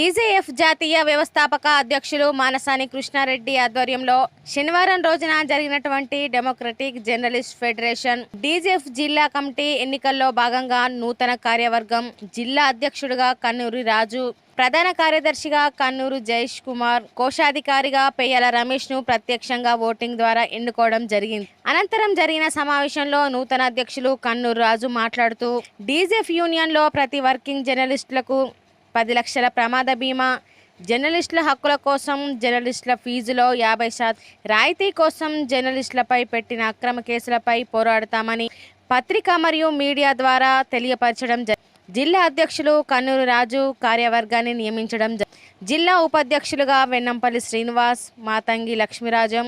DJF జాతీయ వ్యవస్థాపక అధ్యక్షులు మానసాని కృష్ణారెడ్డి ఆధ్వర్యంలో శనివారం రోజున జరిగినటువంటి డెమోక్రటిక్ జర్నలిస్ట్ ఫెడరేషన్ డీజేఎఫ్ జిల్లా కమిటీ ఎన్నికల్లో భాగంగా నూతన కార్యవర్గం జిల్లా అధ్యక్షుడిగా కన్నూరి రాజు, ప్రధాన కార్యదర్శిగా కన్నూరు జయేష్ కుమార్, కోశాధికారిగా పెయ్యాల రమేష్ ను ప్రత్యక్షంగా ఓటింగ్ ద్వారా ఎన్నుకోవడం జరిగింది. అనంతరం జరిగిన సమావేశంలో నూతన అధ్యక్షులు కన్నూరు రాజు మాట్లాడుతూ డీజేఎఫ్ యూనియన్ లో ప్రతి వర్కింగ్ జర్నలిస్టులకు 10 లక్షల ప్రమాద బీమా, జర్నలిస్టుల హక్కుల కోసం జర్నలిస్టుల ఫీజులో 50% రాయితీ కోసం జర్నలిస్టులపై పెట్టిన అక్రమ కేసులపై పోరాడతామని పత్రిక మరియు మీడియా ద్వారా తెలియపరచడం జిల్లా అధ్యక్షులు కన్నూరు రాజు కార్యవర్గాన్ని నియమించడం జిల్లా ఉపాధ్యక్షులుగా వెన్నంపల్లి శ్రీనివాస్, మాతంగి లక్ష్మీరాజం,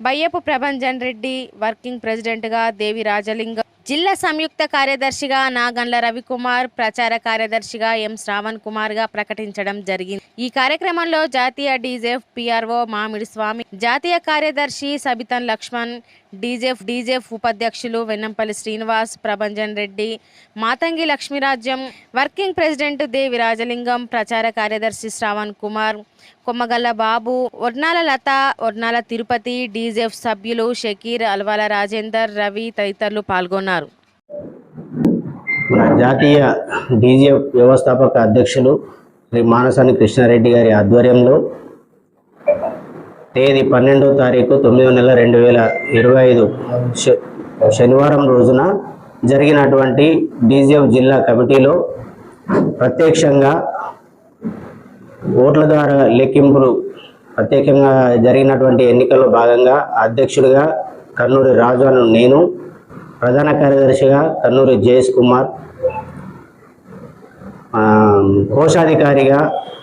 బయ్యపు ప్రభంజన్ రెడ్డి, వర్కింగ్ ప్రెసిడెంట్గా దేవి రాజలింగం, జిల్లా సంయుక్త కార్యదర్శిగా నాగండ్ల రవికుమార్, ప్రచార కార్యదర్శిగా ఎం శ్రావణ్ కుమార్ గా ప్రకటించడం జరిగింది. ఈ కార్యక్రమంలో జాతీయ డీజేఎఫ్ పిఆర్ఓ మామిడి స్వామి, జాతీయ కార్యదర్శి సబితన్ లక్ష్మణ్, డీజేఎఫ్ ఉపాధ్యక్షులు వెన్నంపల్లి శ్రీనివాస్, ప్రభంజన్ రెడ్డి, మాతంగి లక్ష్మీరాజ్యం, వర్కింగ్ ప్రెసిడెంట్ దేవి రాజలింగం, ప్రచార కార్యదర్శి శ్రావణ్ కుమార్, కొమ్మగల్ల బాబు, ఒడ్నాల లత, ఒడ్నాల తిరుపతి, డీజేఎఫ్ సభ్యులు షకీర్, అల్వాల రాజేందర్, రవి తదితరులు పాల్గొన్నారు. జాతీయ డీజేఎఫ్ వ్యవస్థాపక అధ్యక్షులు శ్రీ మానసాని కృష్ణారెడ్డి గారి ఆధ్వర్యంలో తేదీ 12వ తారీఖు 9వ నెల 2025 శనివారం రోజున జరిగినటువంటి డీజేఎఫ్ జిల్లా కమిటీలో ప్రత్యక్షంగా ఓట్ల ద్వారా లెక్కింపులు ప్రత్యేకంగా జరిగినటువంటి ఎన్నికల్లో భాగంగా అధ్యక్షుడిగా కన్నూరి రాజు అను నేను, ప్రధాన కార్యదర్శిగా కన్నూరి జయేష్ కుమార్, కోశాధికారిగా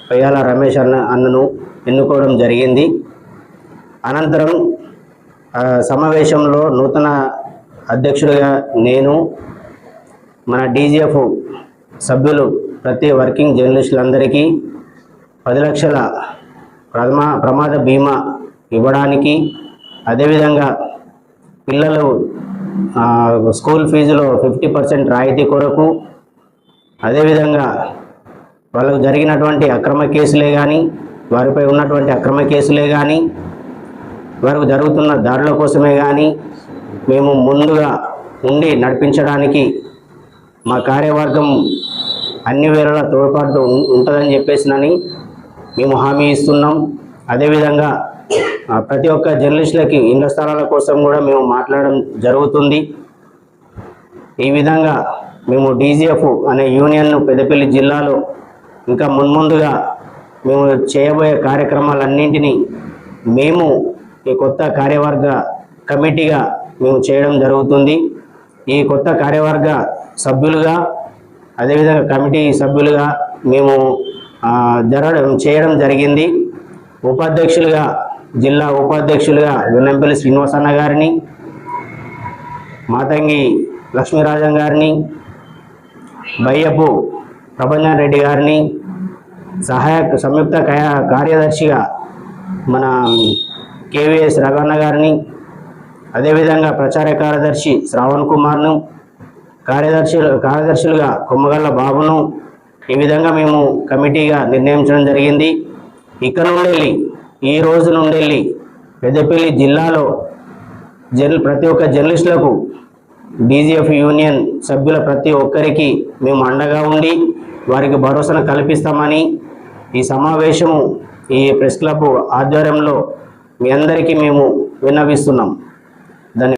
పెయ్యాల రమేష్ అన్నను ఎన్నుకోవడం జరిగింది. అనంతరం సమావేశంలో నూతన అధ్యక్షుడిగా నేను, మన డీజేఎఫ్ సభ్యులు ప్రతి వర్కింగ్ జర్నలిస్టులందరికీ 10 లక్షల ప్రమాద బీమా ఇవ్వడానికి, అదేవిధంగా పిల్లలు స్కూల్ ఫీజులో 50% రాయితీ కొరకు, అదేవిధంగా వాళ్ళకు జరిగినటువంటి అక్రమ కేసులే కానీ, వారిపై ఉన్నటువంటి అక్రమ కేసులే కానీ, వారికి జరుగుతున్న దాడుల కోసమే కానీ మేము ముందుగా ఉండి నడిపించడానికి మా కార్యవర్గం అన్ని వేళలా తోడ్పాటు ఉంటుందని చెప్పేసినని మేము హామీ ఇస్తున్నాం. అదేవిధంగా ప్రతి ఒక్క జర్నలిస్టులకి ఇళ్ల స్థలాల కోసం కూడా మేము మాట్లాడడం జరుగుతుంది. ఈ విధంగా మేము డీజేఎఫ్ అనే యూనియన్ను పెద్దపల్లి జిల్లాలో ఇంకా మున్ముందుగా మేము చేయబోయే కార్యక్రమాలన్నింటినీ మేము ఈ కొత్త కార్యవర్గ కమిటీగా మేము చేయడం జరుగుతుంది. ఈ కొత్త కార్యవర్గ సభ్యులుగా, అదేవిధంగా కమిటీ సభ్యులుగా మేము చేయడం జరిగింది. ఉపాధ్యక్షులుగా, జిల్లా ఉపాధ్యక్షులుగా వెన్నంపల్లి శ్రీనివాస్ అన్న గారిని, మాతంగి లక్ష్మీరాజం గారిని, బయ్యపు ప్రభంజన్ రెడ్డి గారిని, సంయుక్త కార్యదర్శిగా మన కేవీఎస్ రఘవన్న గారిని, అదేవిధంగా ప్రచార కార్యదర్శి శ్రావణ్ కుమార్ను, కార్యదర్శులుగా కొమ్మగల్ల బాబును ఈ విధంగా మేము కమిటీగా నిర్ణయించడం జరిగింది. ఇక్కడ నుండి ఈ రోజు నుండి పెద్దపల్లి జిల్లాలో ప్రతి ఒక్క జర్నలిస్టులకు డీజేఎఫ్ యూనియన్ సభ్యుల ప్రతి ఒక్కరికి మేము అండగా ఉండి వారికి భరోసాను కల్పిస్తామని ఈ సమావేశము ఈ ప్రెస్ క్లబ్ ఆధ్వర్యంలో మీ అందరికీ మేము విన్నవిస్తున్నాం.